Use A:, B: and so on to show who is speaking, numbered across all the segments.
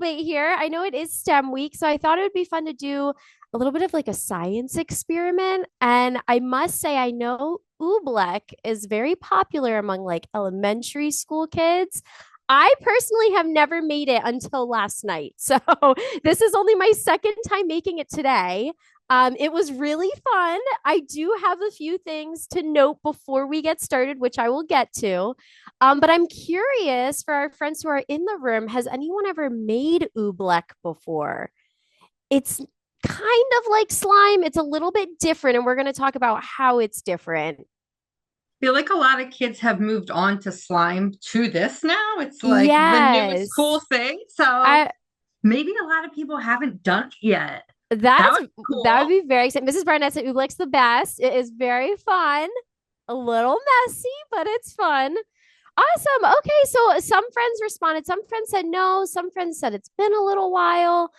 A: roommate here. I know it is STEM week, so I thought it would be fun to do a little bit of like a science experiment. And I must say, I know Oobleck is very popular among like elementary school kids. I personally have never made it until last night. So this is only my second time making it today. It was really fun. I do have a few things to note before we get started, which I will get to. But I'm curious for our friends who are in the room, has anyone ever made oobleck before? It's kind of like slime. It's a little bit different, and we're going to talk about how it's different.
B: Feel like a lot of kids have moved on to slime to this now. It's like the newest cool
A: Yes.
B: thing. So
A: I
B: maybe a lot of people haven't done it yet. That
A: that's
B: would be
A: that would
B: cool.
A: be very exciting. Mrs. Barnett said oobleck's the best. It is very fun, a little messy, but it's fun. Awesome. Okay, so some friends responded. Some friends said no. Some friends said it's been a little while.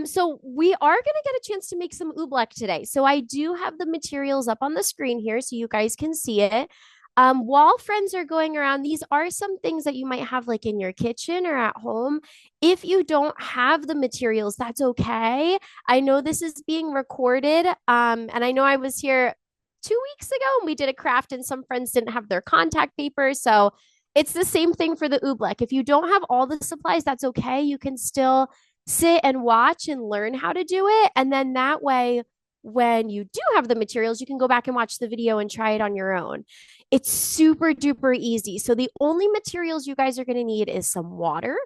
A: So we are going to get a chance to make some oobleck today. So I do have the materials up on the screen here so you guys can see it. While friends are going around, these are some things that you might have like in your kitchen or at home. If you don't have the materials, that's okay. I know this is being recorded. And I know I was here 2 weeks ago and we did a craft and some friends didn't have their contact paper. So it's the same thing for the oobleck. If you don't have all the supplies, that's okay. You can still sit and watch and learn how to do it. And then that way, when you do have the materials, you can go back and watch the video and try it on your own. It's super duper easy. So the only materials you guys are going to need is some water.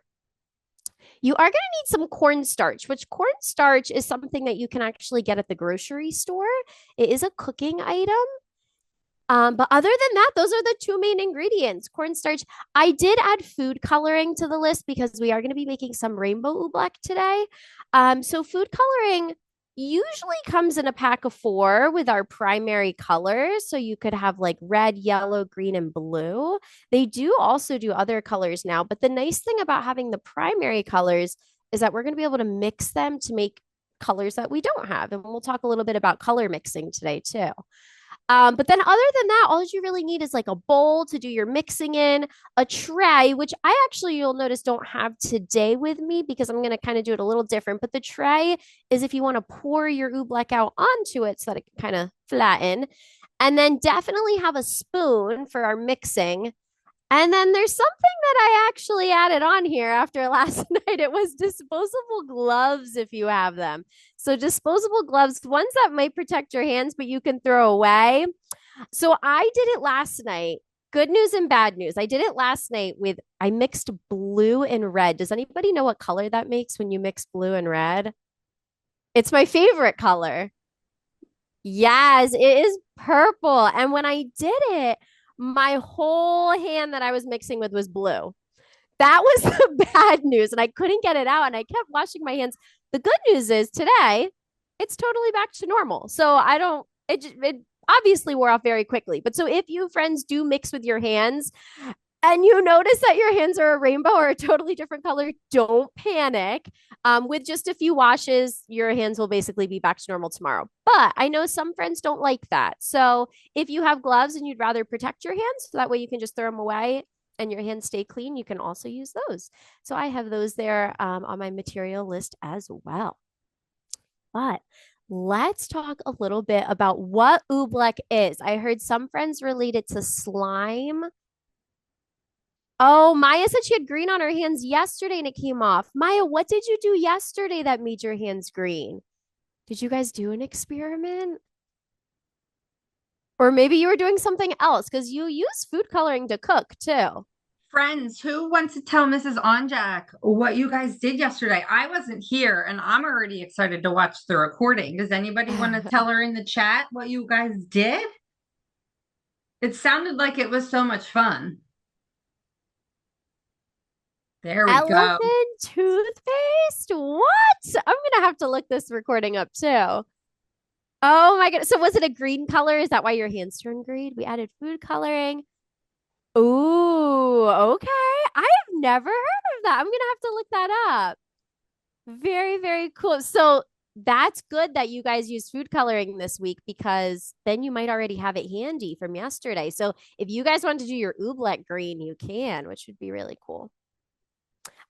A: You are going to need some cornstarch, which cornstarch is something that you can actually get at the grocery store. It is a cooking item. But other than that, those are the two main ingredients cornstarch. I did add food coloring to the list because we are going to be making some rainbow oobleck today. So, food coloring usually comes in a pack of four with our primary colors. So, you could have like red, yellow, green, and blue. They do also do other colors now. But the nice thing about having the primary colors is that we're going to be able to mix them to make colors that we don't have. And we'll talk a little bit about color mixing today, too. But then other than that, all you really need is like a bowl to do your mixing in, a tray, which I actually, you'll notice, don't have today with me because I'm going to kind of do it a little different. But the tray is if you want to pour your oobleck out onto it so that it can kind of flatten. And then definitely have a spoon for our mixing. And then there's something that I actually added on here after last night. It was disposable gloves if you have them. So, disposable gloves, ones that might protect your hands, but you can throw away. So, I did it last night. Good news and bad news. I did it last night with, I mixed blue and red. Does anybody know what color that makes when you mix blue and red? It's my favorite color. Yes, it is purple. And when I did it, my whole hand that I was mixing with was blue. That was the bad news. And I couldn't get it out. And I kept washing my hands. The good news is today, it's totally back to normal. So I don't, it obviously wore off very quickly. But so if you friends do mix with your hands, and you notice that your hands are a rainbow or a totally different color, don't panic. With just a few washes, your hands will basically be back to normal tomorrow. But I know some friends don't like that. So if you have gloves and you'd rather protect your hands, so that way you can just throw them away and your hands stay clean, you can also use those. So I have those there on my material list as well. But let's talk a little bit about what oobleck is. I heard some friends relate it to slime. Oh, Maya said she had green on her hands yesterday and it came off. Maya, what did you do yesterday that made your hands green? Did you guys do an experiment? Or maybe you were doing something else because you use food coloring to cook too.
B: Friends, who wants to tell Mrs. Onjak what you guys did yesterday? I wasn't here and I'm already excited to watch the recording. Does anybody want to tell her in the chat what you guys did? It sounded like it was so much fun. There we go.
A: Elephant toothpaste? What? I'm gonna have to look this recording up too. Oh my goodness. So was it a green color? Is that why your hands turned green? We added food coloring. Ooh, okay. I have never heard of that. I'm gonna have to look that up. Very, very cool. So that's good that you guys use food coloring this week because then you might already have it handy from yesterday. So if you guys want to do your oobleck green, you can, which would be really cool.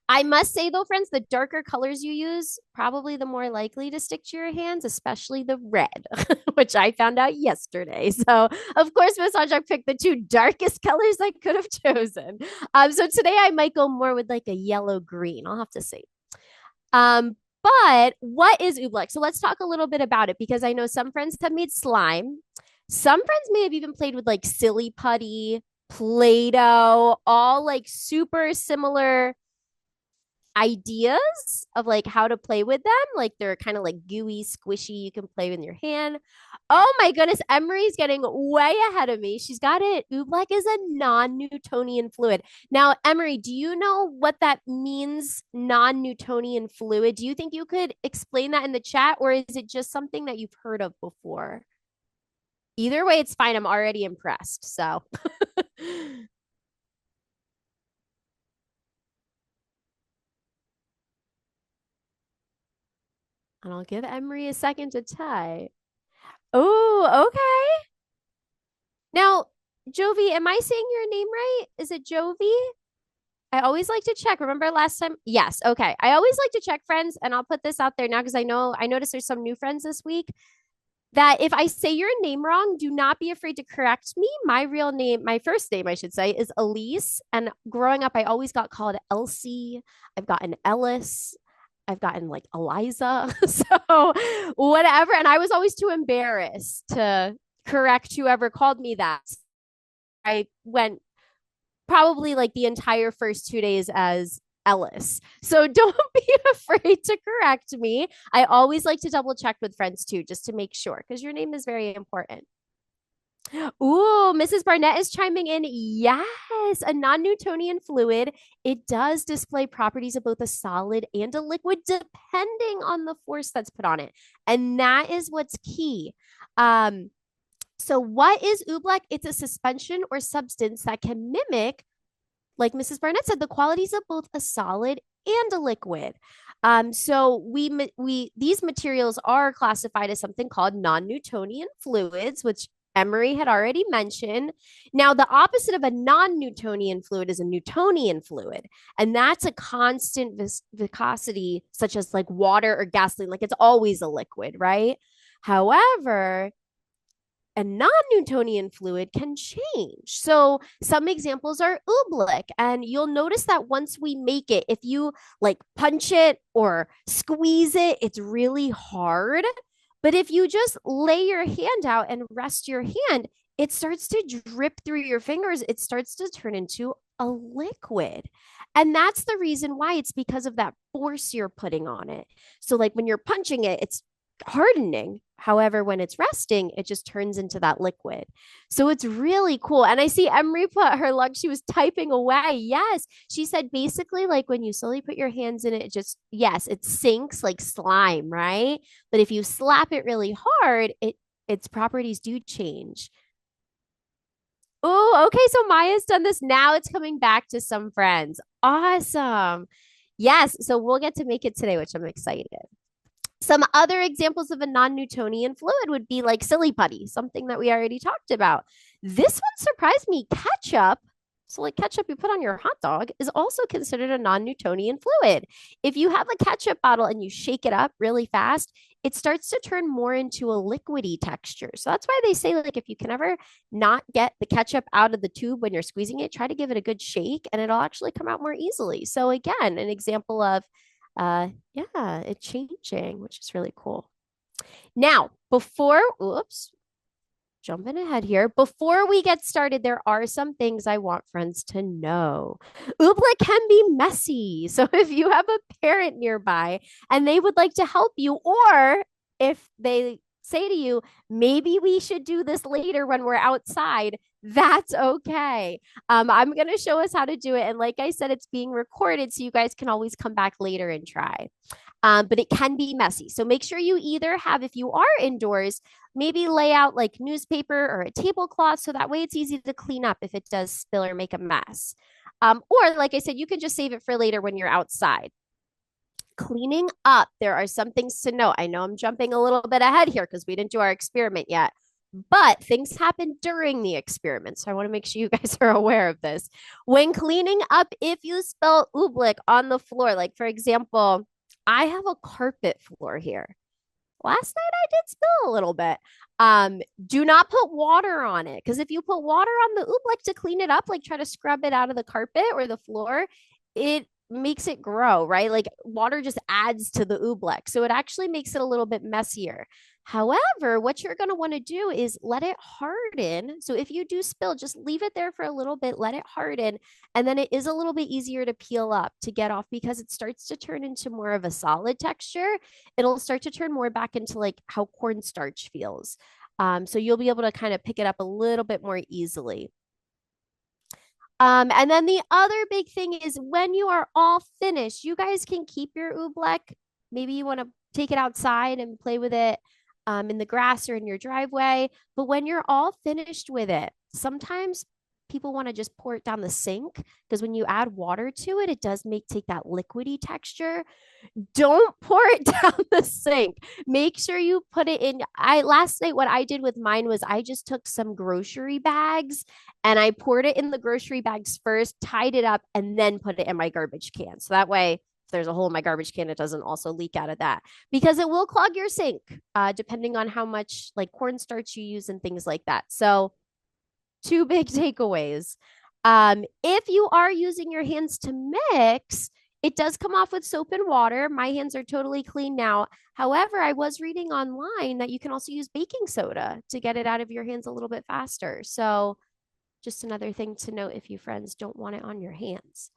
A: I must say though, friends, the darker colors you use, probably the more likely to stick to your hands, especially the red, which I found out yesterday. So, of course, Miss Ajak picked the two darkest colors I could have chosen. So today I might go more with like a yellow green. I'll have to see. Um, but what is Oobleck? So let's talk a little bit about it because I know some friends have made slime. Some friends may have even played with like silly putty, Play-Doh, all like super similar ideas of like how to play with them. Like they're kind of like gooey, squishy. You can play with your hand. Oh my goodness, Emery's getting way ahead of me. She's got it. Oobleck is a non-Newtonian fluid. Now, Emery, do you know what that means, non-Newtonian fluid? Do you think you could explain that in the chat, or is it just something that you've heard of before? Either way, it's fine. I'm already impressed. So and I'll give Emery a second to type. Oh, okay. Now, Jovi, am I saying your name right? Is it Jovi? I always like to check. Remember last time? Yes. Okay. I always like to check, friends, and I'll put this out there now because I noticed there's some new friends this week that if I say your name wrong, do not be afraid to correct me. My real name, my first name, I should say, is Elise. And growing up, I always got called Elsie. I've gotten Ellis. I've gotten like Eliza. So whatever. And I was always too embarrassed to correct whoever called me that. I went probably like the entire first 2 days as Ellis. So don't be afraid to correct me. I always like to double check with friends too, just to make sure, because your name is very important. Ooh, Mrs. Barnett is chiming in. Yes, a non Newtonian fluid. It does display properties of both a solid and a liquid, depending on the force that's put on it. And that is what's key. So, what is Oobleck? It's a suspension or substance that can mimic, like Mrs. Barnett said, the qualities of both a solid and a liquid. So we these materials are classified as something called non-Newtonian fluids, which Emery had already mentioned. Now, the opposite of a non-Newtonian fluid is a Newtonian fluid, and that's a constant viscosity, such as like water or gasoline, like it's always a liquid, right? However, a non-Newtonian fluid can change. So some examples are Oobleck, and you'll notice that once we make it, if you like punch it or squeeze it, it's really hard. But if you just lay your hand out and rest your hand, it starts to drip through your fingers. It starts to turn into a liquid. And that's the reason why. It's because of that force you're putting on it. So like when you're punching it, it's hardening. However, when it's resting, it just turns into that liquid. So it's really cool. And I see Emery put her lug, she was typing away. Yes. She said basically, like when you slowly put your hands in it, it just, yes, it sinks like slime, right? But if you slap it really hard, its properties do change. Oh, okay. So Maya's done this. Now it's coming back to some friends. Awesome. Yes. So we'll get to make it today, which I'm excited. Some other examples of a non-Newtonian fluid would be like silly putty, something that we already talked about. This one surprised me. Ketchup, so like ketchup you put on your hot dog, is also considered a non-Newtonian fluid. If you have a ketchup bottle and you shake it up really fast, it starts to turn more into a liquidy texture. So that's why they say, like, if you can ever not get the ketchup out of the tube when you're squeezing it, try to give it a good shake and it'll actually come out more easily. So again, an example of yeah, it's changing, which is really cool. Now, oops, jumping ahead here. Before we get started, there are some things I want friends to know. Oobleck can be messy. So if you have a parent nearby and they would like to help you, or if they say to you, maybe we should do this later when we're outside, that's okay. I'm going to show us how to do it. And like I said, it's being recorded, so you guys can always come back later and try. But it can be messy. So make sure you either have, if you are indoors, maybe lay out like newspaper or a tablecloth so that way it's easy to clean up if it does spill or make a mess. Or like I said, you can just save it for later when you're outside. Cleaning up, there are some things to note. I know I'm jumping a little bit ahead here because we didn't do our experiment yet. But things happen during the experiment. So I want to make sure you guys are aware of this. When cleaning up, if you spill oobleck on the floor, like for example, I have a carpet floor here. Last night I did spill a little bit. Do not put water on it because if you put water on the oobleck to clean it up, like try to scrub it out of the carpet or the floor, it makes it grow, right? Like water just adds to the oobleck. So it actually makes it a little bit messier. However, what you're going to want to do is let it harden. So if you do spill, just leave it there for a little bit, let it harden, and then it is a little bit easier to peel up to get off because it starts to turn into more of a solid texture. It'll start to turn more back into like how cornstarch feels. So you'll be able to kind of pick it up a little bit more easily. And then the other big thing is when you are all finished, you guys can keep your oobleck. Maybe you want to take it outside and play with it in the grass or in your driveway. But when you're all finished with it, sometimes people want to just pour it down the sink because when you add water to it, it does take that liquidy texture. Don't pour it down the sink. Make sure you put it in. I last night what I did with mine was I just took some grocery bags and I poured it in the grocery bags first, tied it up, and then put it in my garbage can. So that way, if there's a hole in my garbage can, it doesn't also leak out of that because it will clog your sink, depending on how much like cornstarch you use and things like that. So, two big takeaways. If you are using your hands to mix, it does come off with soap and water. My hands are totally clean now. However, I was reading online that you can also use baking soda to get it out of your hands a little bit faster. So, just another thing to note if you friends don't want it on your hands.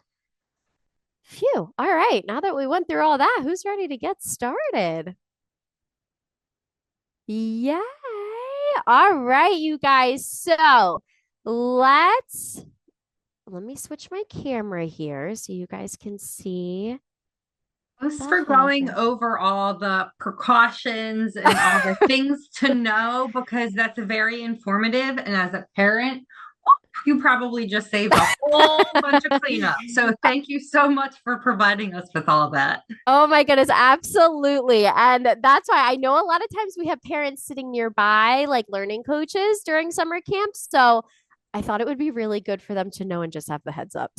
A: Phew. All right. Now that we went through all that, who's ready to get started? Yay. All right, you guys. So let me switch my camera here so you guys can see
B: Thanks
A: the
B: for going
A: hover.
B: over all the precautions and all the things to know because that's very informative. And as a parent, you probably just saved a whole bunch of cleanup. So thank you so much for providing us with all of that.
A: Oh my goodness, absolutely. And that's why I know a lot of times we have parents sitting nearby, like learning coaches during summer camps. So I thought it would be really good for them to know and just have the heads up.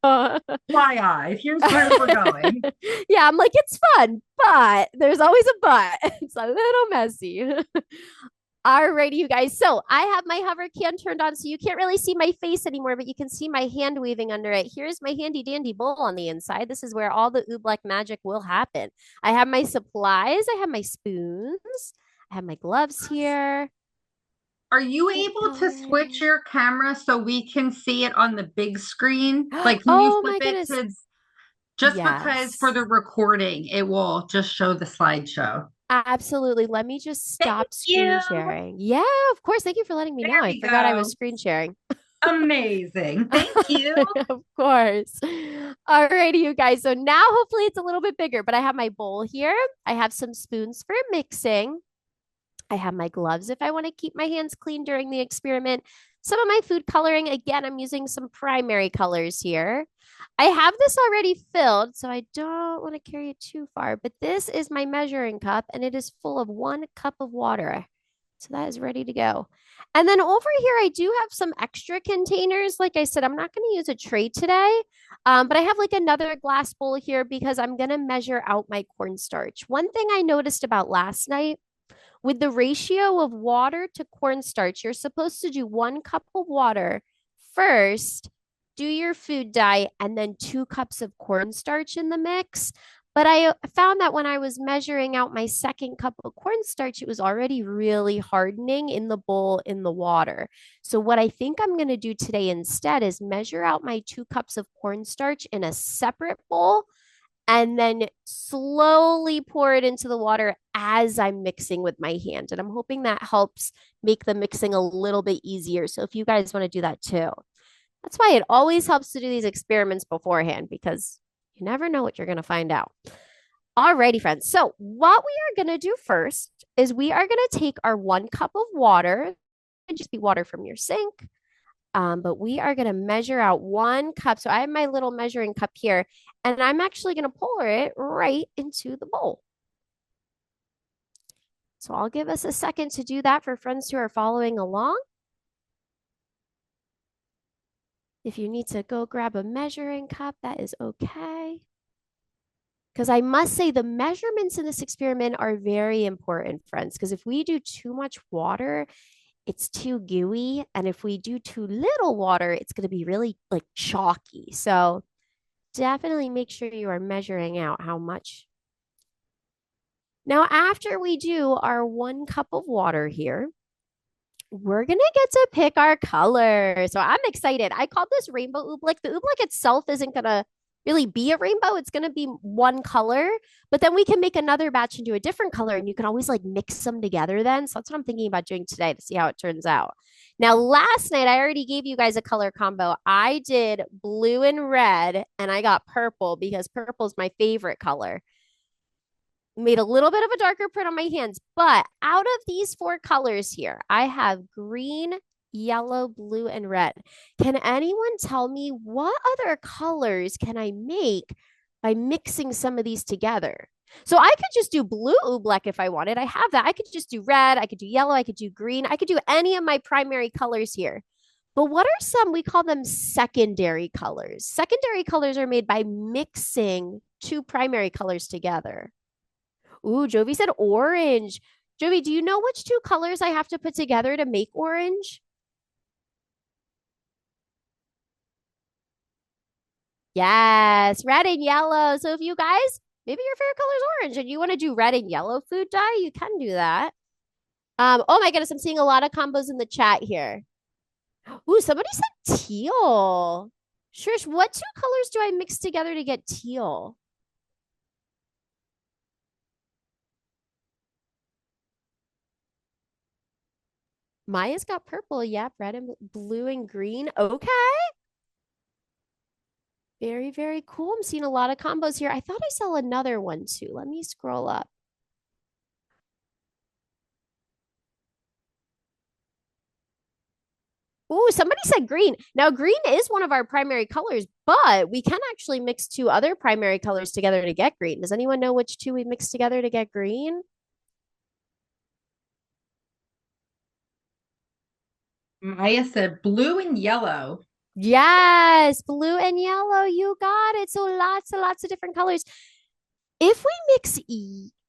B: FYI, here's where we're going.
A: Yeah, I'm like, it's fun, but there's always a but. It's a little messy. Alrighty, you guys. So I have my hover cam turned on, so you can't really see my face anymore, but you can see my hand waving under it. Here's my handy dandy bowl on the inside. This is where all the Oobleck magic will happen. I have my supplies. I have my spoons. I have my gloves here.
B: Are you
A: Food
B: able to switch
A: coloring.
B: your camera so we can see it on the big screen? Like, can you
A: Oh
B: flip
A: my
B: it
A: goodness.
B: to just because for
A: Yes.
B: the recording, it will just show the slideshow.
A: Absolutely. Let me just
B: Thank
A: stop
B: you.
A: screen sharing. Yeah, of course. Thank you for letting me
B: There
A: know. I
B: we
A: forgot I was
B: go.
A: screen sharing.
B: Amazing. Thank you.
A: Of course. Alrighty, you guys. So now hopefully it's a little bit bigger, but I have my bowl here. I have some spoons for mixing. I have my gloves if I want to keep my hands clean during the experiment. Some of my food coloring, again, I'm using some primary colors here. I have this already filled, so I don't want to carry it too far, but this is my measuring cup and it is full of 1 cup of water. So that is ready to go. And then over here, I do have some extra containers. Like I said, I'm not going to use a tray today, but I have like another glass bowl here because I'm going to measure out my cornstarch. One thing I noticed about last night with the ratio of water to cornstarch, you're supposed to do 1 cup of water first, do your food dye, and then 2 cups of cornstarch in the mix. But I found that when I was measuring out my second cup of cornstarch, it was already really hardening in the bowl in the water. So, what I think I'm going to do today instead is measure out my 2 cups of cornstarch in a separate bowl and then slowly pour it into the water as I'm mixing with my hand. And I'm hoping that helps make the mixing a little bit easier. So if you guys want to do that too, that's why it always helps to do these experiments beforehand because you never know what you're going to find out. Alrighty, friends. So what we are going to do first is we are going to take our 1 cup of water, and just be water from your sink, but we are going to measure out 1 cup. So I have my little measuring cup here, and I'm actually going to pour it right into the bowl. So I'll give us a second to do that for friends who are following along. If you need to go grab a measuring cup, that is okay. Because I must say the measurements in this experiment are very important, friends, because if we do too much water, it's too gooey. And if we do too little water, it's going to be really like chalky. So definitely make sure you are measuring out how much. Now, after we do our 1 cup of water here, we're gonna get to pick our color. So I'm excited. I called this Rainbow Oobleck. The Oobleck itself isn't gonna really be a rainbow. It's gonna be one color, but then we can make another batch and do a different color, and you can always like mix them together then. So that's what I'm thinking about doing today to see how it turns out. Now, last night I already gave you guys a color combo. I did blue and red, and I got purple because purple is my favorite color. Made a little bit of a darker print on my hands, but out of these 4 colors here, I have green, yellow, blue, and red. Can anyone tell me what other colors can I make by mixing some of these together? So I could just do blue oobleck if I wanted. I have that. I could just do red. I could do yellow. I could do green. I could do any of my primary colors here. But what are some, we call them secondary colors. Secondary colors are made by mixing 2 primary colors together. Ooh, Jovi said orange. Jovi, do you know which 2 colors I have to put together to make orange? Yes, red and yellow. So if you guys, maybe your favorite color is orange and you want to do red and yellow food dye, you can do that. Oh my goodness, I'm seeing a lot of combos in the chat here. Ooh, somebody said teal. Shush, what 2 colors do I mix together to get teal? Maya's got purple. Yep, red and blue and green. Okay. Very, very cool. I'm seeing a lot of combos here. I thought I saw another one too. Let me scroll up. Ooh, somebody said green. Now, green is one of our primary colors, but we can actually mix 2 other primary colors together to get green. Does anyone know which 2 we mixed together to get green?
B: Maya said blue and yellow.
A: Yes, blue and yellow. You got it. So lots and lots of different colors. If we mix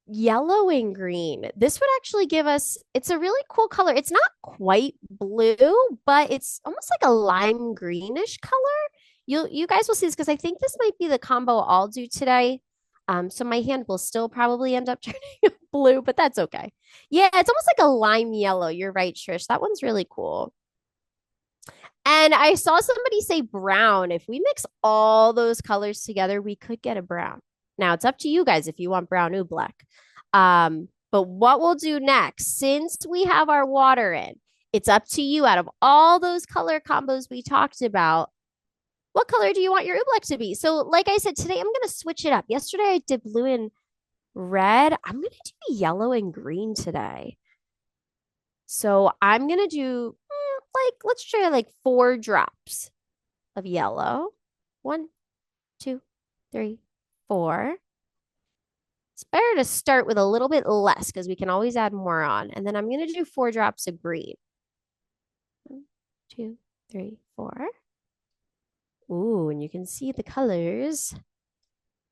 A: yellow and green, this would actually give us, it's a really cool color. It's not quite blue, but it's almost like a lime greenish color. You guys will see this because I think this might be the combo I'll do today. So my hand will still probably end up turning blue, but that's okay. Yeah, it's almost like a lime yellow. You're right, Trish. That one's really cool. And I saw somebody say brown. If we mix all those colors together, we could get a brown. Now it's up to you guys if you want brown oobleck. But what we'll do next, since we have our water in, it's up to you out of all those color combos we talked about. What color do you want your oobleck to be? So, like I said, today I'm going to switch it up. Yesterday I did blue and red. I'm going to do yellow and green today. So I'm going to do let's try like 4 drops of yellow. 1, 2, 3, 4. It's better to start with a little bit less because we can always add more on. And then I'm going to do 4 drops of green. 1, 2, 3, 4. Ooh, and you can see the colors,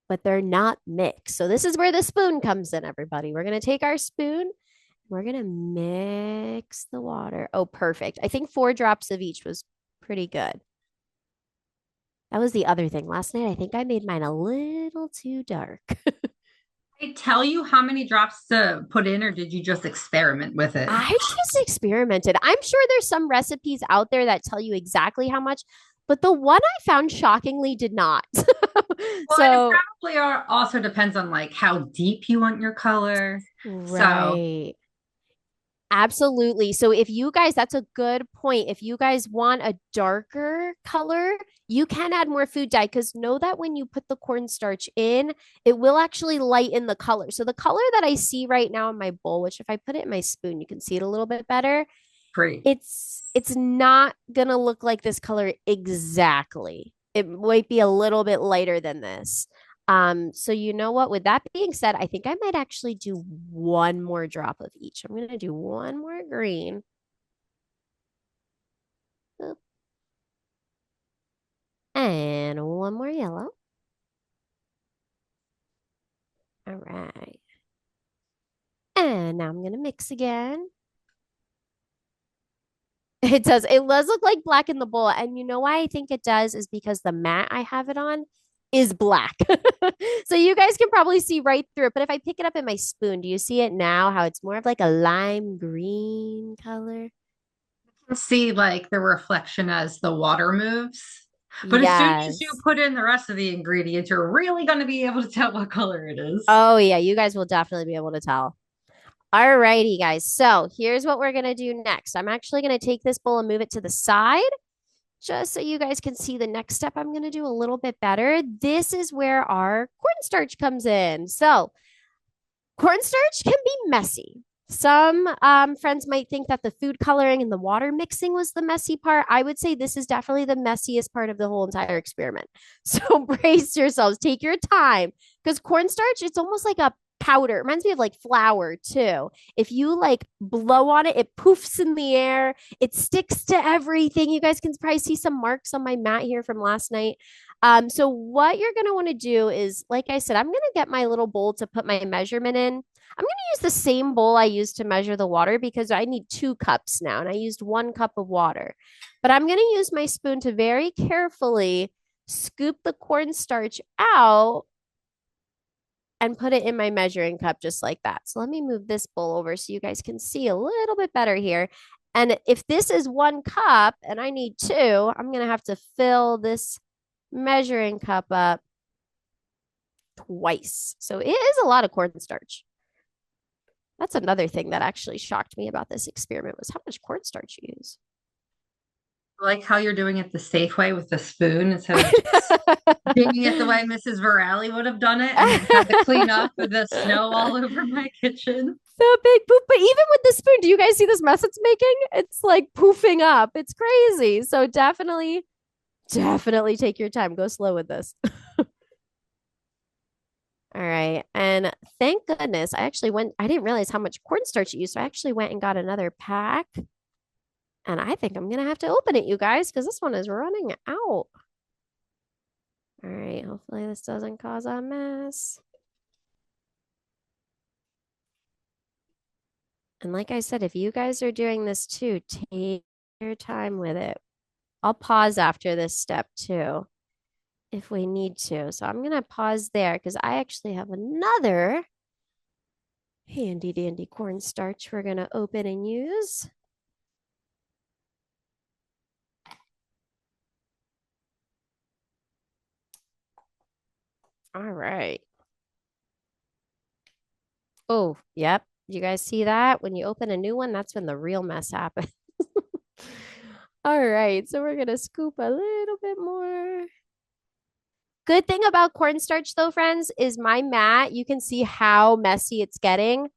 A: but they're not mixed. So this is where the spoon comes in, everybody. We're going to take our spoon. We're going to mix the water. Oh, perfect. I think 4 drops of each was pretty good. That was the other thing. Last night, I think I made mine a little too dark.
B: I tell you how many drops to put in, or did you just experiment with it?
A: I just experimented. I'm sure there's some recipes out there that tell you exactly how much, but the one I found shockingly did not.
B: Well,
A: So,
B: it probably also depends on like how deep you want your color. So
A: right. Absolutely. So if you guys, that's a good point. If you guys want a darker color, you can add more food dye because know that when you put the cornstarch in, it will actually lighten the color. So the color that I see right now in my bowl, which if I put it in my spoon, you can see it a little bit better.
B: pretty.
A: It's not gonna look like this color exactly. It might be a little bit lighter than this. So you know what? With that being said, I think I might actually do one more drop of each. I'm gonna do one more green. Boop. And one more yellow. All right. And now I'm gonna mix again. It does. It does look like black in the bowl. And you know why I think it does is because the mat I have it on is black. So you guys can probably see right through it. But if I pick it up in my spoon, do you see it now? How it's more of like a lime green color?
B: See like the reflection as the water moves. But as soon as you
A: Yes.
B: put in the rest of the ingredients, you're really going to be able to tell what color it is.
A: Oh, yeah. You guys will definitely be able to tell. All righty, guys. So here's what we're going to do next. I'm actually going to take this bowl and move it to the side just so you guys can see the next step I'm going to do a little bit better. This is where our cornstarch comes in. So cornstarch can be messy. Some friends might think that the food coloring and the water mixing was the messy part. I would say this is definitely the messiest part of the whole entire experiment. So brace yourselves, take your time because cornstarch, it's almost like a powder. It reminds me of like flour too. If you like blow on it, it poofs in the air. It sticks to everything. You guys can probably see some marks on my mat here from last night. So what you're going to want to do is, like I said, I'm going to get my little bowl to put my measurement in. I'm going to use the same bowl I used to measure the water because I need 2 cups now, and I used 1 cup of water. But I'm going to use my spoon to very carefully scoop the cornstarch out and put it in my measuring cup just like that. So let me move this bowl over so you guys can see a little bit better here. And if this is 1 cup and I need 2, I'm going to have to fill this measuring cup up twice. So it is a lot of cornstarch. That's another thing that actually shocked me about this experiment was how much cornstarch you use.
B: I like how you're doing it the safe way with the spoon instead of just doing it the way Mrs. Virali would have done it and then had to clean up with the snow all over my kitchen.
A: The big poof. But even with the spoon, do you guys see this mess it's making? It's like poofing up. It's crazy. So definitely take your time. Go slow with this. All right. And thank goodness I actually went, I didn't realize how much cornstarch you use. So I actually went and got another pack. And I think I'm going to have to open it, you guys, because this one is running out. All right. Hopefully this doesn't cause a mess. And like I said, if you guys are doing this too, take your time with it. I'll pause after this step too, if we need to. So I'm going to pause there because I actually have another handy dandy cornstarch we're going to open and use. All right. Oh, yep. You guys see that? When you open a new one, that's when the real mess happens. All right. So we're going to scoop a little bit more. Good thing about cornstarch, though, friends, is my mat, you can see how messy it's getting.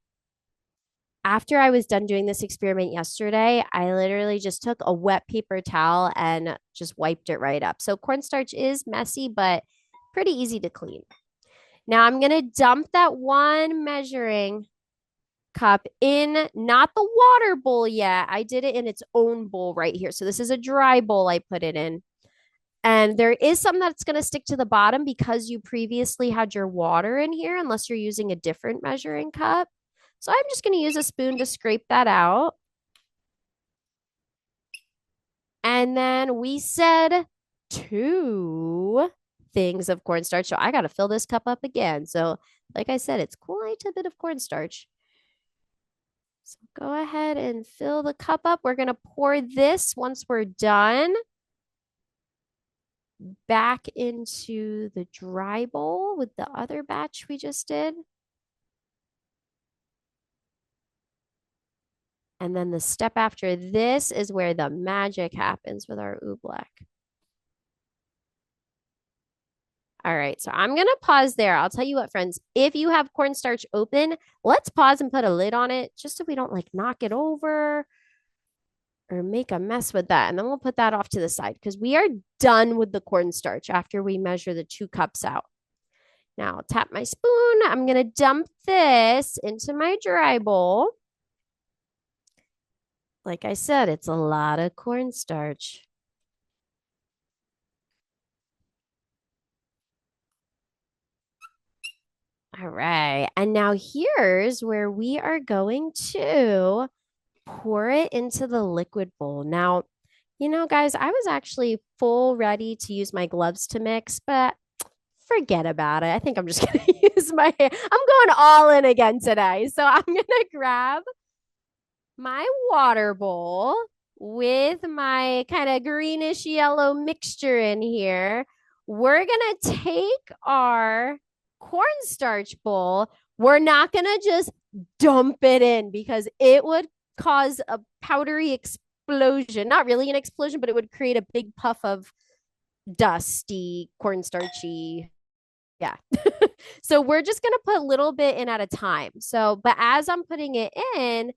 A: After I was done doing this experiment yesterday, I literally just took a wet paper towel and just wiped it right up. So cornstarch is messy, but pretty easy to clean. Now I'm going to dump that one measuring cup in, not the water bowl yet. I did it in its own bowl right here. So this is a dry bowl I put it in. And there is some that's going to stick to the bottom because you previously had your water in here, unless you're using a different measuring cup. So I'm just going to use a spoon to scrape that out. And then we said 2 things of cornstarch. So I got to fill this cup up again. So like I said, it's quite a bit of cornstarch. So go ahead and fill the cup up. We're going to pour this once we're done back into the dry bowl with the other batch we just did. And then the step after this is where the magic happens with our oobleck. All right, so I'm going to pause there. I'll tell you what, friends, if you have cornstarch open, let's pause and put a lid on it just so we don't like knock it over or make a mess with that. And then we'll put that off to the side because we are done with the cornstarch after we measure the 2 cups out. Now tap my spoon. I'm going to dump this into my dry bowl. Like I said, it's a lot of cornstarch. All right. And now here's where we are going to pour it into the liquid bowl. Now, guys, I was actually full ready to use my gloves to mix, but forget about it. I think I'm just going to use my hand. I'm going all in again today. So I'm going to grab my water bowl with my kind of greenish yellow mixture in here. We're going to take our cornstarch bowl. We're not going to just dump it in because it would cause a powdery explosion. Not really an explosion, but it would create a big puff of dusty, cornstarchy. Yeah. So we're just going to put a little bit in at a time. So, but as I'm putting it in,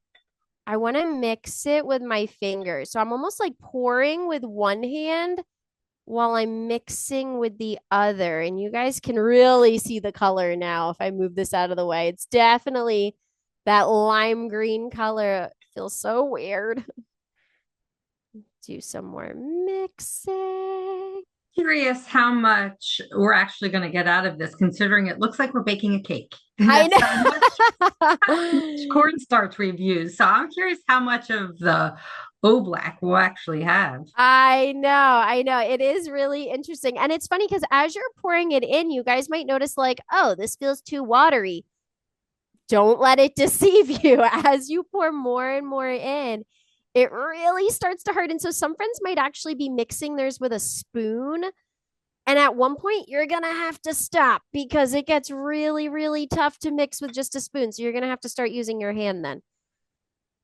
A: I want to mix it with my fingers. So I'm almost like pouring with one hand while I'm mixing with the other. And you guys can really see the color now if I move this out of the way. It's definitely that lime green color. It feels so weird. Do some more mixing.
B: Curious how much we're actually going to get out of this, considering it looks like we're baking a cake.
A: I
B: That's how much
A: know.
B: cornstarch we've used. So I'm curious how much of the Oobleck we'll actually have.
A: I know, I know. It is really interesting. And it's funny because as you're pouring it in, you guys might notice, like, oh, this feels too watery. Don't let it deceive you. As you pour more and more in, it really starts to hurt. And so some friends might actually be mixing theirs with a spoon. And at one point, you're going to have to stop because it gets really, really tough to mix with just a spoon. So you're going to have to start using your hand then.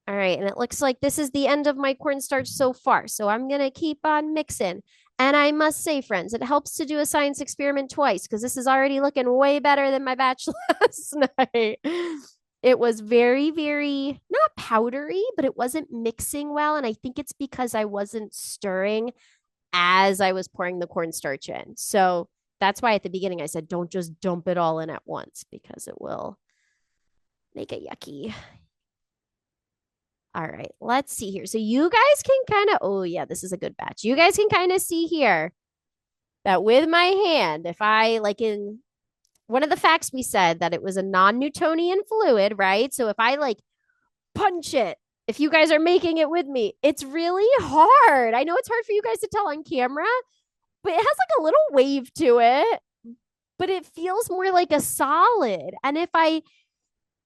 A: All right. And it looks like this is the end of my cornstarch so far. So I'm going to keep on mixing. And I must say, friends, it helps to do a science experiment twice because this is already looking way better than my batch last night. It was very, very not powdery, but it wasn't mixing well. And I think it's because I wasn't stirring as I was pouring the cornstarch in. So that's why at the beginning I said, don't just dump it all in at once because it will make it yucky. All right, let's see here. So you guys can kind of, oh yeah, this is a good batch. You guys can kind of see here that with my hand, if I like in one of the facts we said that it was a non-Newtonian fluid, right? So if I like punch it, if you guys are making it with me, it's really hard. I know it's hard for you guys to tell on camera, but it has like a little wave to it, but it feels more like a solid. And if I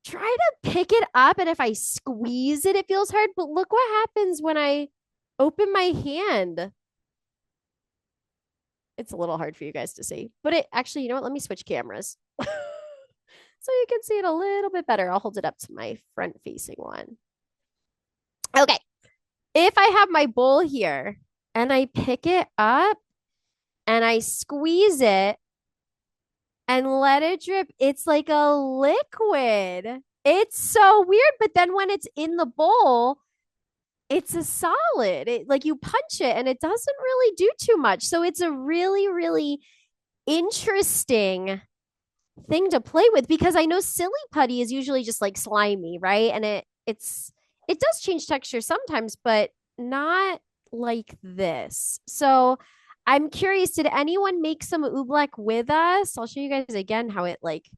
A: try to pick it up and if I squeeze it, it feels hard. But look what happens when I open my hand. It's a little hard for you guys to see, but it actually, you know what? Let me switch cameras so you can see it a little bit better. I'll hold it up to my front facing one. Okay. If I have my bowl here and I pick it up and I squeeze it and let it drip, it's like a liquid. It's so weird. But then when it's in the bowl, it's a solid. Like you punch it and it doesn't really do too much. So it's a really, really interesting thing to play with because I know silly putty is usually just like slimy, right? And it does change texture sometimes, but not like this. So I'm curious, did anyone make some oobleck with us? I'll show you guys again how it like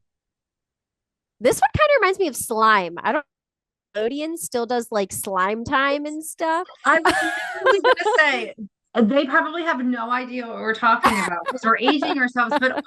A: this one kind of reminds me of slime. I don't Nickelodeon still does like slime time and stuff.
B: I was literally going to say, they probably have no idea what we're talking about because we're aging ourselves. But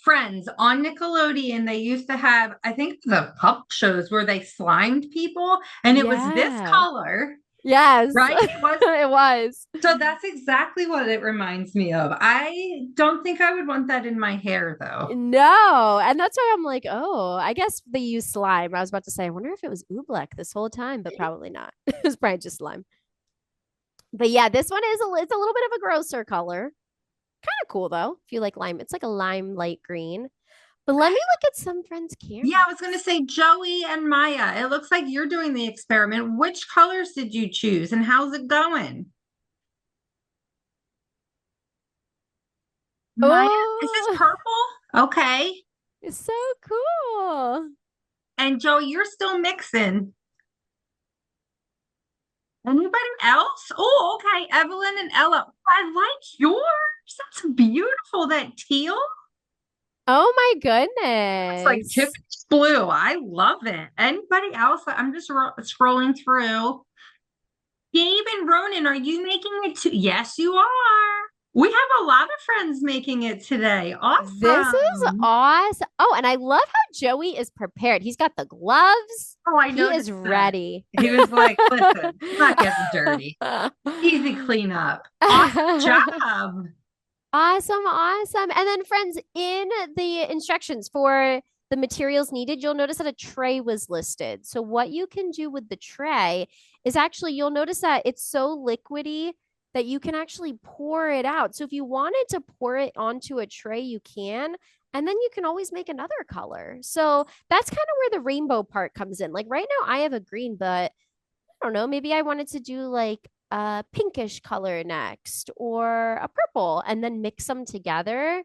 B: friends on Nickelodeon, they used to have, I think, the pup shows where they slimed people, and it was this
A: Yeah.
B: color,
A: Yes.
B: right? It was.
A: It was.
B: So that's exactly what it reminds me of. I don't think I would want that in my hair, though.
A: No. And that's why I'm like, oh, I guess they use slime. I was about to say, I wonder if it was oobleck this whole time, but probably not. It was probably just slime. But yeah, this one is it's a little bit of a grosser color. Kind of cool though. If you like lime, it's like a lime light green. But let me look at some friends' camera.
B: Yeah, I was going to say Joey and Maya. It looks like you're doing the experiment. Which colors did you choose and how's it going? Maya, is this
A: Oh,
B: purple? Okay.
A: It's so cool.
B: And Joey, you're still mixing. Anybody else? Oh, okay. Evelyn and Ella. I like yours. That's beautiful. That teal.
A: Oh my
B: It's like
A: goodness.
B: Tiffany's blue. I love it. Anybody else? I'm just scrolling through. Gabe and Ronan, are you making it too? Yes, you are. We have a lot of friends making it today.
A: This is
B: Awesome.
A: awesome. Oh, and I love how Joey is prepared. He's got the gloves.
B: Oh, I
A: He is
B: noticed that.
A: ready.
B: He was like, listen, I'm not getting dirty. Easy cleanup. Awesome job.
A: Awesome, awesome. And then, friends, in the instructions for the materials needed, you'll notice that a tray was listed. So, what you can do with the tray is actually, you'll notice that it's so liquidy that you can actually pour it out. So, if you wanted to pour it onto a tray, you can. And then you can always make another color. So, that's kind of where the rainbow part comes in. Like right now, I have a green, but I don't know, maybe I wanted to do like a pinkish color next or a purple and then mix them together.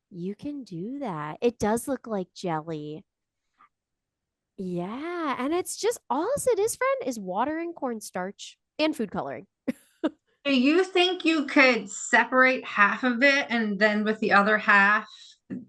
A: You can do that. It does look like jelly. Yeah. And it's just all it is, friend, is water and cornstarch and food coloring.
B: Do you think you could separate half of it and then with the other half,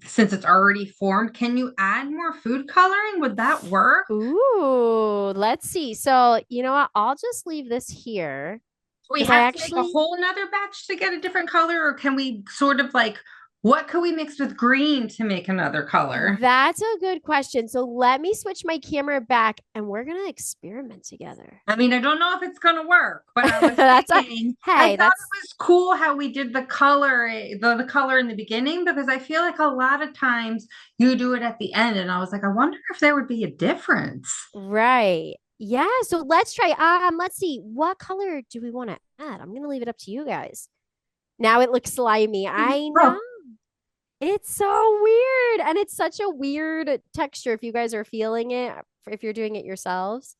B: since it's already formed, can you add more food coloring? Would that work?
A: Ooh, let's see. So, you know what? I'll just leave this here
B: Do we
A: because I
B: have to make a
A: actually
B: whole nother batch to get a different color, or can we sort of like, what could we mix with green to make another color?
A: That's a good question. So let me switch my camera back and we're going to experiment together.
B: I mean, I don't know if it's going to work, but I was
A: That's a
B: thinking, I thought
A: hey, that's
B: it was cool how we did the color, the color in the beginning, because I feel like a lot of times you do it at the end. And I was like, I wonder if there would be a difference.
A: right. Yeah, so let's try. Let's see. What color do we want to add? I'm gonna leave it up to you guys. Now it looks slimy. I know.
B: Oh,
A: It's so weird. And it's such a weird texture if you guys are feeling it, if you're doing it yourselves.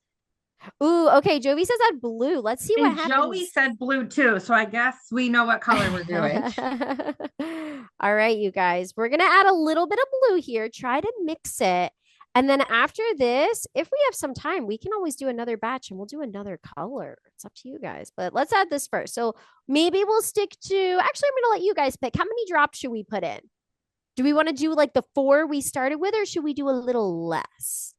A: Ooh, okay. Jovi says add blue. Let's see what
B: and Joey
A: happens.
B: said blue too. So I guess we know what color we're doing.
A: All right, you guys, we're gonna add a little bit of blue here, try to mix it. And then after this, if we have some time, we can always do another batch and we'll do another color. It's up to you guys, but let's add this first. So maybe we'll stick to, actually, I'm gonna let you guys pick. How many drops should we put in? Do we want to do like the 4 we started with, or should we do a little less?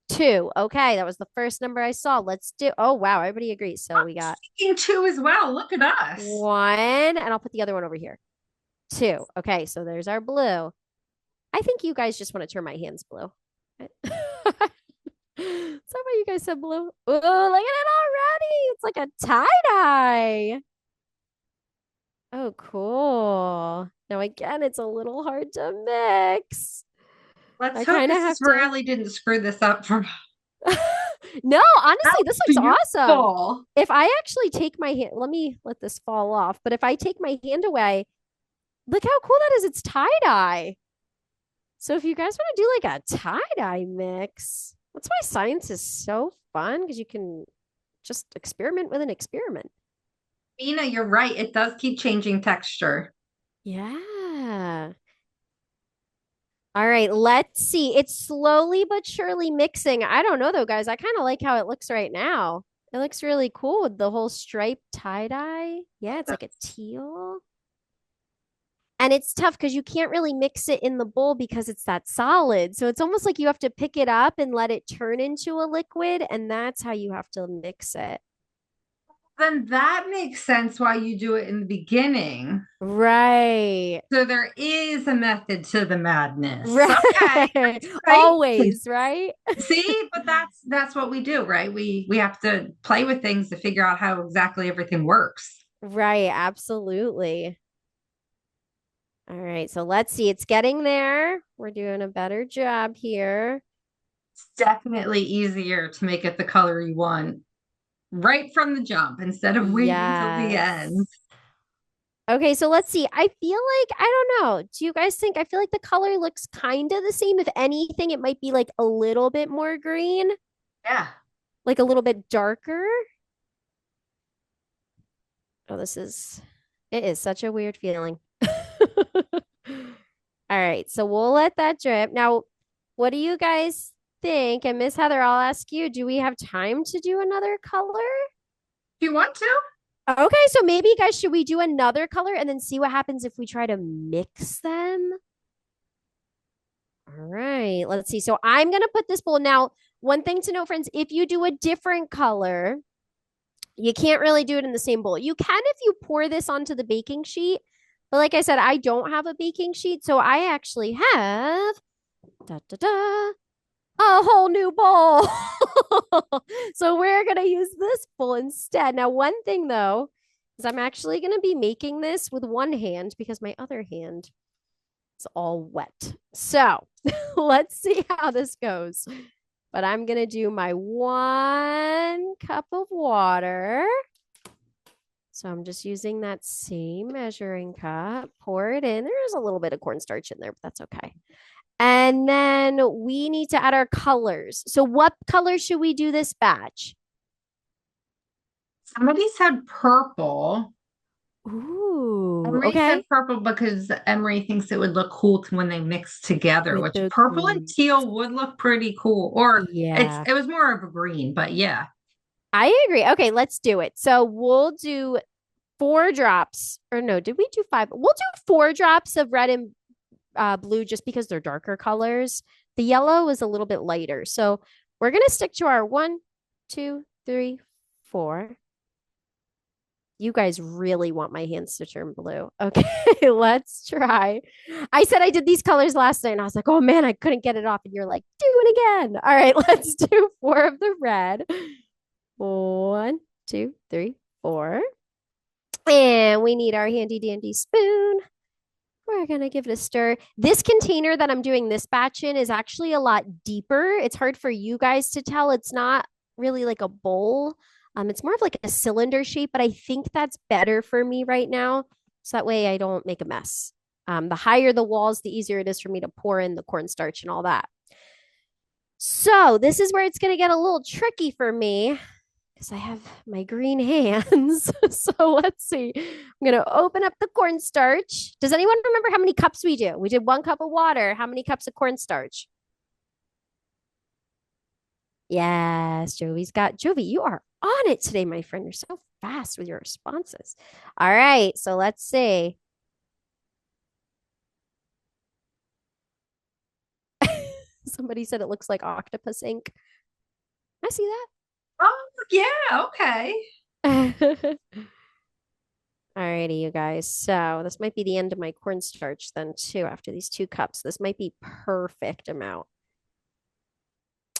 A: 2. Okay, that was the first number I saw. Let's do, oh, wow, everybody agrees. So
B: I'm
A: we got
B: thinking two as well. Look at us.
A: 1, and I'll put the other one over here. 2. Okay, so there's our blue. I think you guys just want to turn my hands blue. Is that why you guys said blue? Oh, look at it already. It's like a tie-dye. Oh, cool. Now again, it's a little hard to mix.
B: Let's
A: I
B: hope
A: kind of have
B: Mrs.
A: to.
B: Riley didn't screw this up for
A: No,
B: that
A: honestly, this
B: was
A: looks awesome.
B: beautiful.
A: If I actually take my hand, let me let this fall off. But if I take my hand away, look how cool that is. It's tie-dye. So if you guys want to do like a tie-dye mix, that's why science is so fun because you can just experiment with an experiment.
B: Mina, you're right. It does keep changing texture.
A: Yeah. All right, let's see. It's slowly but surely mixing. I don't know though, guys. I kind of like how it looks right now. It looks really cool with the whole striped tie-dye. Yeah, it's like a teal. And it's tough because you can't really mix it in the bowl because it's that solid. So it's almost like you have to pick it up and let it turn into a liquid, and that's how you have to mix it.
B: Then that makes sense why you do it in the beginning.
A: Right.
B: So there is a method to the madness. Okay,
A: Right.
B: right.
A: Always, right?
B: See, but that's what we do, right? We have to play with things to figure out how exactly everything works.
A: Right, absolutely. All right, so let's see. It's getting there. We're doing a better job here.
B: It's definitely easier to make it the color you want right from the jump instead of waiting till the end.
A: Yes. Okay, so let's see. I feel like, I don't know. Do you guys think, I feel like the color looks kind of the same. If anything, it might be like a little bit more green,
B: Yeah.
A: like a little bit darker. Oh, it is such a weird feeling. All right, so we'll let that drip. Now, what do you guys think? And Miss Heather, I'll ask you, do we have time to do another color?
B: Do you want to?
A: Okay, so maybe guys, should we do another color and then see what happens if we try to mix them? All right, let's see. So I'm gonna put this bowl now. One thing to note, friends, if you do a different color, you can't really do it in the same bowl. You can if you pour this onto the baking sheet. But like I said, I don't have a baking sheet, so I actually have da da da a whole new bowl. So we're gonna use this bowl instead. Now, one thing though, is I'm actually gonna be making this with one hand because my other hand is all wet. So let's see how this goes. But I'm gonna do my 1 cup of water. So I'm just using that same measuring cup, pour it in. There's a little bit of cornstarch in there, but that's okay. And then we need to add our colors. So what color should we do this batch?
B: Somebody said purple.
A: Ooh,
B: Emery said
A: okay.
B: purple because Emery thinks it would look cool when they mix together,
A: With
B: which
A: the
B: purple and
A: green.
B: teal would look pretty cool. Or
A: Yeah,
B: it was more of a green, but yeah.
A: I agree. Okay, let's do it. So we'll do 4 drops, or no, did we do 5? We'll do 4 drops of red and blue just because they're darker colors. The yellow is a little bit lighter. So we're going to stick to our 1, 2, 3, 4. You guys really want my hands to turn blue. Okay, let's try. I said I did these colors last night and I was like, oh man, I couldn't get it off. And you're like, do it again. All right, let's do 4 of the red. 1, 2, 3, 4. And we need our handy dandy spoon. We're going to give it a stir. This container that I'm doing this batch in is actually a lot deeper. It's hard for you guys to tell. It's not really like a bowl. It's more of like a cylinder shape, but I think that's better for me right now. So that way I don't make a mess. The higher the walls, the easier it is for me to pour in the cornstarch and all that. So this is where it's going to get a little tricky for me because I have my green hands. So let's see. I'm going to open up the cornstarch. Does anyone remember how many cups we do? We did 1 cup of water. How many cups of cornstarch? Yes, Jovi's got Jovi. You are on it today, my friend. You're so fast with your responses. All right, so let's see. Somebody said it looks like octopus ink. I see
B: Oh, yeah, okay.
A: that. Alrighty, you guys. So this might be the end of my cornstarch then too, after these 2 cups. This might be perfect amount.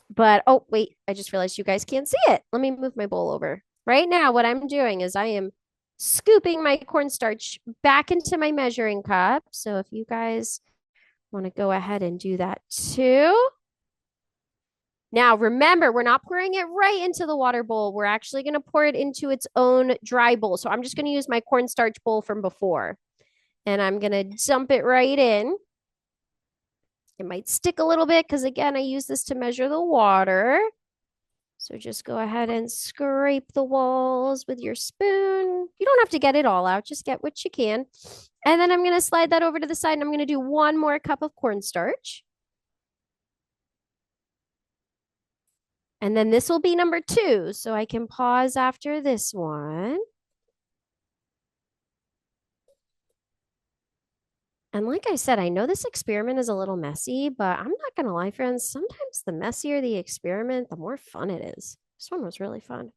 A: But oh, wait, I just realized you guys can't see it. Let me move my bowl over. Right now, what I'm doing is I am scooping my cornstarch back into my measuring cup. So if you guys want to go ahead and do that too. Now, remember, we're not pouring it right into the water bowl. We're actually going to pour it into its own dry bowl. So I'm just going to use my cornstarch bowl from before. And I'm going to dump it right in. It might stick a little bit because, again, I use this to measure the water. So just go ahead and scrape the walls with your spoon. You don't have to get it all out. Just get what you can. And then I'm going to slide that over to the side and I'm going to do 1 more cup of cornstarch. And then this will be number 2. So I can pause after this one. And like I said, I know this experiment is a little messy, but I'm not going to lie, friends. Sometimes the messier the experiment, the more fun it is. This one was really fun.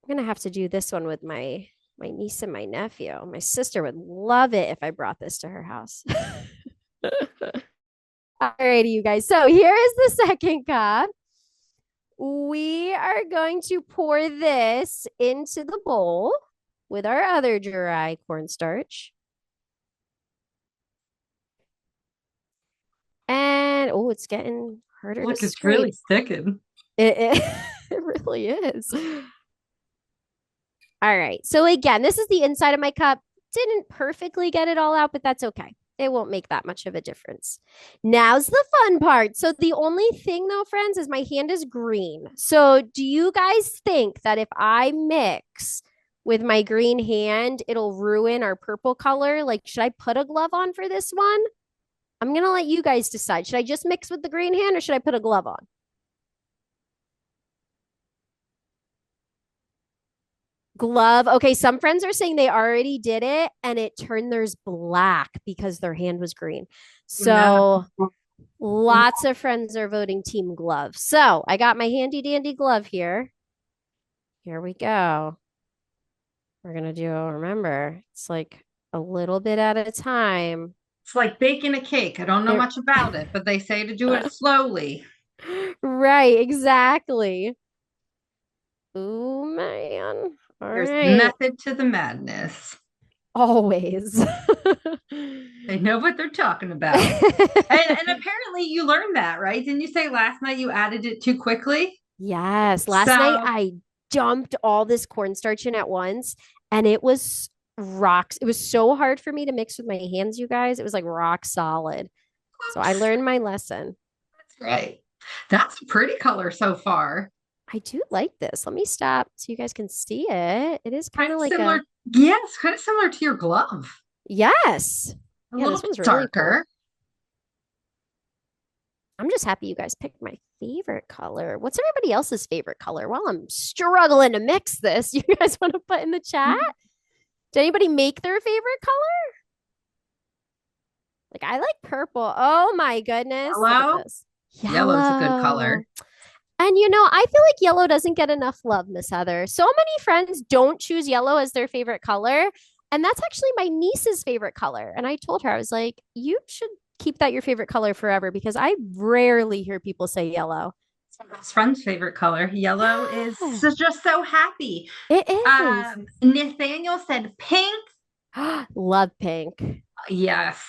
A: I'm going to have to do this one with my niece and my nephew. My sister would love it if I brought this to her house. Alrighty, you guys. So here is the second cup. We are going to pour this into the bowl with our other dry cornstarch. And oh, it's getting harder
B: Look,
A: to
B: it's really
A: scrape.
B: sticking.
A: It it really is. All right. So again, this is the inside of my cup. Didn't perfectly get it all out, but that's okay. It won't make that much of a difference. Now's the fun part. So the only thing though, friends, is my hand is green. So do you guys think that if I mix with my green hand, it'll ruin our purple color. Like, should I put a glove on for this one? I'm going to let you guys decide. Should I just mix with the green hand or should I put a glove on? Glove. Okay, some friends are saying they already did it and it turned theirs black because their hand was green.
B: No.
A: So lots of friends are voting team glove. So I got my handy dandy glove here. Here we go. We're going to do, remember, it's like a little bit at a time.
B: It's like baking a cake. I don't know
A: It,
B: much about it, but they say to do it slowly.
A: right, exactly. Ooh, man. All
B: There's
A: right.
B: method to the madness.
A: Always.
B: They know what they're talking about. And apparently you learned that, right? Didn't you say last night you added it too quickly?
A: Yes. Last night
B: So
A: I dumped all this cornstarch in at once and it was rocks. It was so hard for me to mix with my hands, you guys. It was like rock solid. So I
B: oops,
A: learned my lesson.
B: that's right. That's a pretty color so far.
A: I do like this. Let me stop so you guys can see it. It is
B: Kind
A: kind of
B: of
A: like
B: similar.
A: a,
B: Yeah, it's kind of similar to your glove.
A: yes.
B: A
A: Yeah,
B: little
A: this
B: bit
A: one's really cool.
B: darker.
A: I'm just happy you guys picked my favorite color. What's everybody else's favorite color? Well, I'm struggling to mix this. You guys want to put in the chat? Did anybody make their favorite color? Like, I like purple. Oh my goodness. Look at
B: Yellow.
A: this.
B: Yellow's a good color.
A: Yellow. And you know, I feel like yellow doesn't get enough love, Miss Heather. So many friends don't choose yellow as their favorite color. And that's actually my niece's favorite color. And I told her, I was like, you should keep that your favorite color forever because I rarely hear people say yellow.
B: It's my best friend's favorite color. Yellow is
A: Yeah,
B: just so happy.
A: it is.
B: Nathaniel said pink.
A: Love pink.
B: Yes,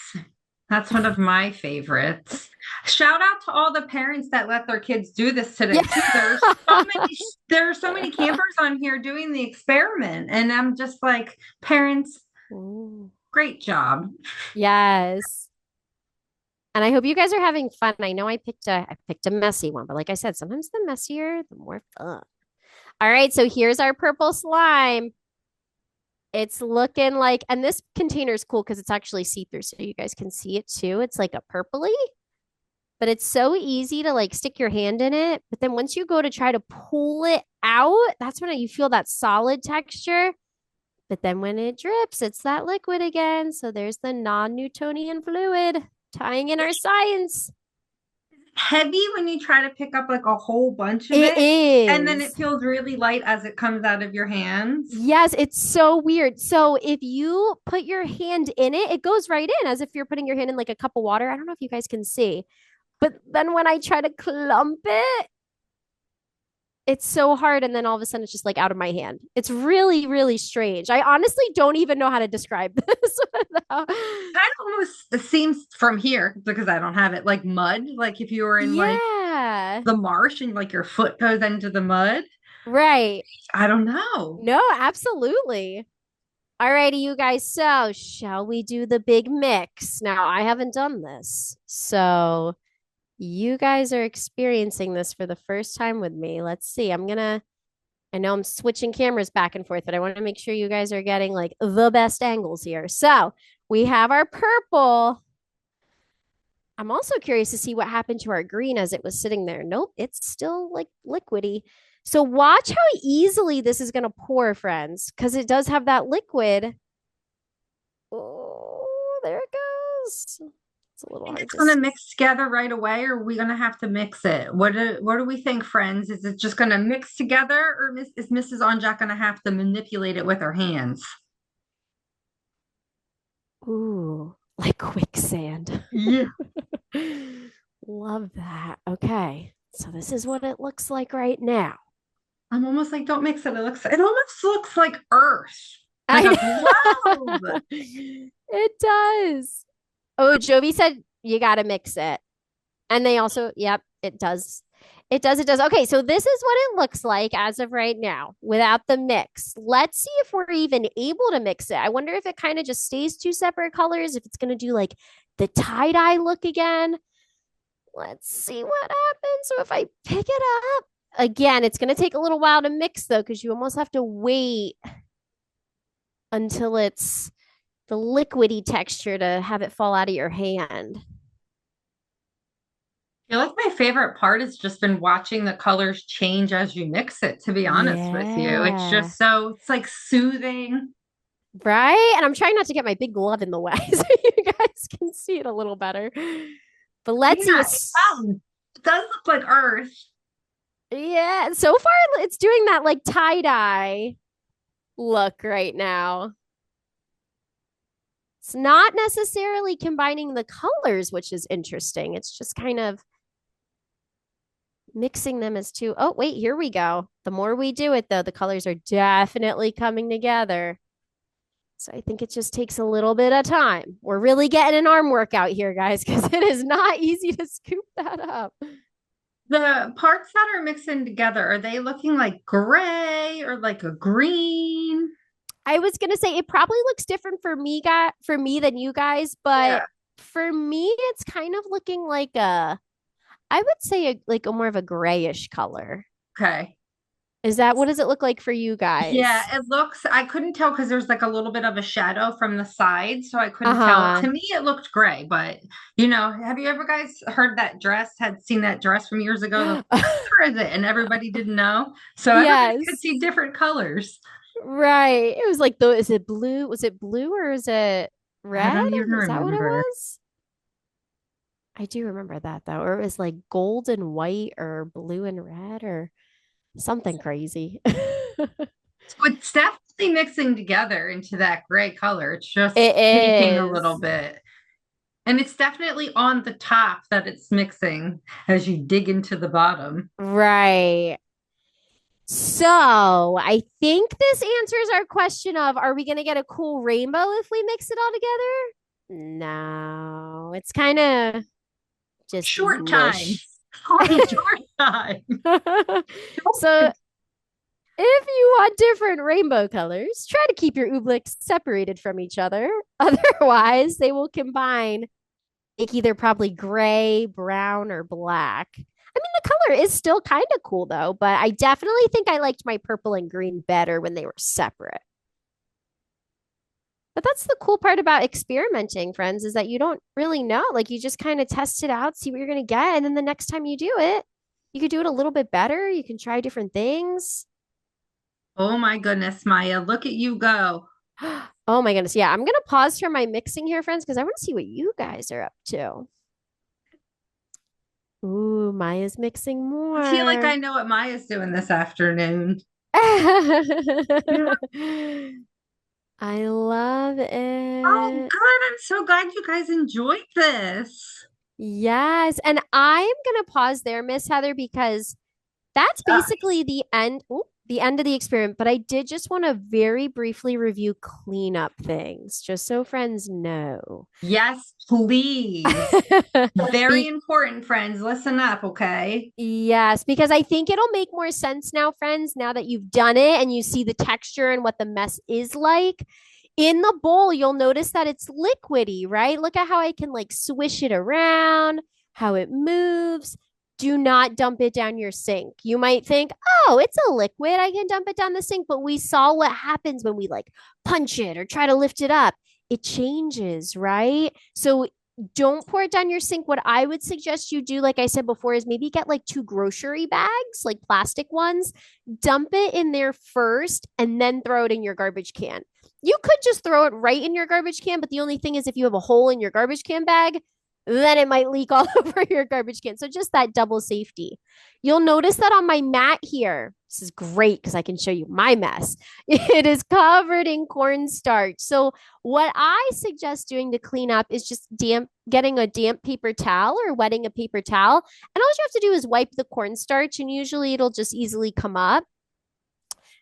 B: that's one of my favorites. Shout out to all the parents that let their kids do this today too.
A: Yeah.
B: There are so many campers on here doing the experiment, and I'm just like, parents,
A: Ooh.
B: great job.
A: Yes. And I hope you guys are having fun. I know I picked a messy one, but like I said, sometimes the messier, the more fun. All right, so here's our purple slime. It's looking like, and this container is cool because it's actually see-through, so you guys can see it too. It's like a purpley, but it's so easy to like stick your hand in it. But then once you go to try to pull it out, that's when you feel that solid texture. But then when it drips, it's that liquid again. So there's the non-Newtonian fluid tying in our science.
B: Heavy when you try to pick up like a whole bunch of
A: It
B: it, and then it
A: is.
B: feels really light as it comes out of your hands.
A: Yes, it's so weird. So if you put your hand in it, it goes right in as if you're putting your hand in like a cup of water. I don't know if you guys can see, but then when I try to clump it, it's so hard. And then all of a sudden it's just like out of my hand. It's really, really strange. I honestly don't even know how to describe this.
B: Kind of almost seems from here because I don't have it like mud. Like if you were in like
A: Yeah,
B: the marsh and like your foot goes into the mud.
A: right.
B: I don't know.
A: No, absolutely. Alrighty, you guys. So, shall we do the big mix? Now, I haven't done this. So, you guys are experiencing this for the first time with me. Let's see. I know I'm switching cameras back and forth, but I want to make sure you guys are getting like the best angles here. So, we have our purple. I'm also curious to see what happened to our green as it was sitting there. Nope, it's still like liquidy. So watch how easily this is going to pour, friends, because it does have that liquid. Oh, there it goes. It's a little
B: Think
A: hard
B: it's
A: to
B: gonna
A: see.
B: mix together right away, or are we gonna have to mix it? What do we think, friends? Is it just gonna mix together, or is Mrs. Onjack gonna have to manipulate it with her hands?
A: Ooh, like quicksand.
B: Yeah.
A: Love that. Okay. So this is what it looks like right now.
B: I'm almost like, don't mix it. It almost looks like earth. Like a
A: I
B: globe.
A: know. It does. Oh, Jovi said you got to mix it. And they also, yep, it does. It does. It does. Okay, so this is what it looks like as of right now without the mix. Let's see if we're even able to mix it. I wonder if it kind of just stays two separate colors, if it's going to do like the tie-dye look again. Let's see what happens. So if I pick it up, again, it's going to take a little while to mix though, because you almost have to wait until it's the liquidy texture to have it fall out of your hand.
B: I feel like my favorite part has just been watching the colors change as you mix it, to be honest with you. It's
A: Yeah.
B: just so, it's like soothing.
A: Right? And I'm trying not to get my big glove in the way so you guys can see it a little better. But let's see
B: Yeah,
A: what's
B: it does look like earth.
A: yeah, so far it's doing that like tie-dye look right now. It's not necessarily combining the colors, which is interesting. It's just kind of mixing them as two. Oh, wait, here we go. The more we do it, though, the colors are definitely coming together. So I think it just takes a little bit of time. We're really getting an arm workout here, guys, because it is not easy to scoop that up.
B: The parts that are mixing together, are they looking like gray or like a green?
A: I was gonna say it probably looks different for me than you guys, but
B: Yeah.
A: for me, it's kind of looking like a I would say like a more of a grayish color.
B: Okay.
A: Is that what does it look like for you
B: Yeah,
A: guys?
B: it looks, I couldn't tell because there's like a little bit of a shadow from the side, so I couldn't tell.
A: Uh-huh.
B: To me, it looked gray, but have you ever guys heard that dress, had seen that dress from years ago? The what color is it? And everybody didn't know. So everybody could
A: Yes.
B: see different colors.
A: Right. It was like the is it blue? Was it blue or is it
B: I
A: red?
B: don't even
A: Is that what it
B: remember.
A: was? I do remember that though. Or it was like gold and white or blue and red or something crazy.
B: So it's definitely mixing together into that gray color. It's just
A: It
B: taking a little
A: is.
B: bit. And it's definitely on the top that it's mixing as you dig into the bottom.
A: Right. So I think this answers our question of are we going to get a cool rainbow if we mix it all together? No, it's kind of just
B: Short time.
A: mush.
B: On a short time.
A: So if you want different rainbow colors, try to keep your ooblecks separated from each other. Otherwise, they will combine like either probably gray, brown, or black. I mean, the color is still kind of cool though, but I definitely think I liked my purple and green better when they were separate. But that's the cool part about experimenting, friends, is that you don't really know. Like you just kind of test it out, see what you're going to get. And then the next time you do it, you could do it a little bit better. You can try different things.
B: Oh my goodness, Maya, look at you go.
A: Oh my goodness. Yeah, I'm going to pause for my mixing here, friends, because I want to see what you guys are up to. Ooh, Maya's mixing
B: I feel like
A: more.
B: I know what Maya's doing this afternoon. Yeah.
A: I love
B: Oh,
A: it.
B: good. I'm so glad you guys enjoyed this.
A: Yes. And I'm going to pause there, Miss Heather, because that's
B: Uh,
A: basically the end of the experiment. But I did just want to very briefly review cleanup things, just so friends know.
B: yes, please. Very
A: Be-
B: important, friends. Listen up, okay?
A: yes, because I think it'll make more sense now, friends, now that you've done it and you see the texture and what the mess is like. In the bowl, you'll notice that it's liquidy, right? Look at how I can like swish it around, how it moves. Do not dump it down your sink. You might think, oh, it's a liquid. I can dump it down the sink. But we saw what happens when we like punch it or try to lift it up. It changes, right? So don't pour it down your sink. What I would suggest you do, like I said before, is maybe get like two grocery bags, like plastic ones, dump it in there first, and then throw it in your garbage can. You could just throw it right in your garbage can, but the only thing is if you have a hole in your garbage can bag, then it might leak all over your garbage can. So just that double safety. You'll notice that on my mat here, this is great because I can show you my mess. It is covered in cornstarch. So what I suggest doing to clean up is just getting a damp paper towel or wetting a paper towel. And all you have to do is wipe the cornstarch and usually it'll just easily come up.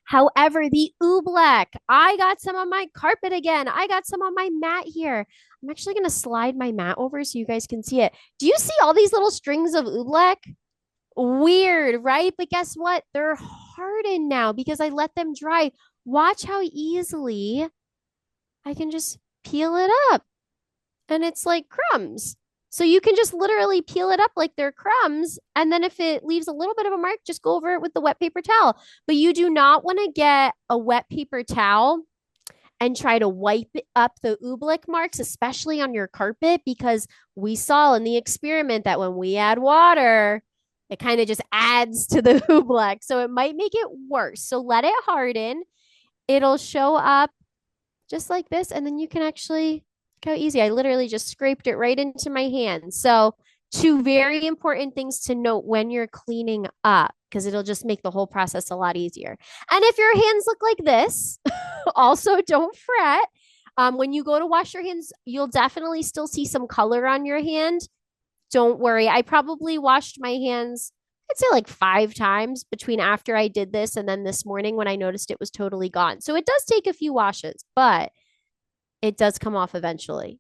A: However, the Oobleck, I got some on my carpet again. I got some on my mat here. I'm actually going to slide my mat over so you guys can see it. Do you see all these little strings of Oobleck? Weird, right? But guess what? They're hardened now because I let them dry. Watch how easily I can just peel it up and it's like crumbs. So you can just literally peel it up like they're crumbs. And then if it leaves a little bit of a mark, just go over it with the wet paper towel. But you do not want to get a wet paper towel and try to wipe up the oobleck marks, especially on your carpet, because we saw in the experiment that when we add water, it kind of just adds to the oobleck. So it might make it worse. So let it harden. It'll show up just like this. And then you can actually, look how easy. I literally just scraped it right into my hand. So two very important things to note when you're cleaning up, because it'll just make the whole process a lot easier. And if your hands look like this, also don't fret. When you go to wash your hands, you'll definitely still see some color on your hand. Don't worry. I probably washed my hands, I'd say like 5 times between after I did this and then this morning when I noticed it was totally gone. So it does take a few washes, but it does come off eventually.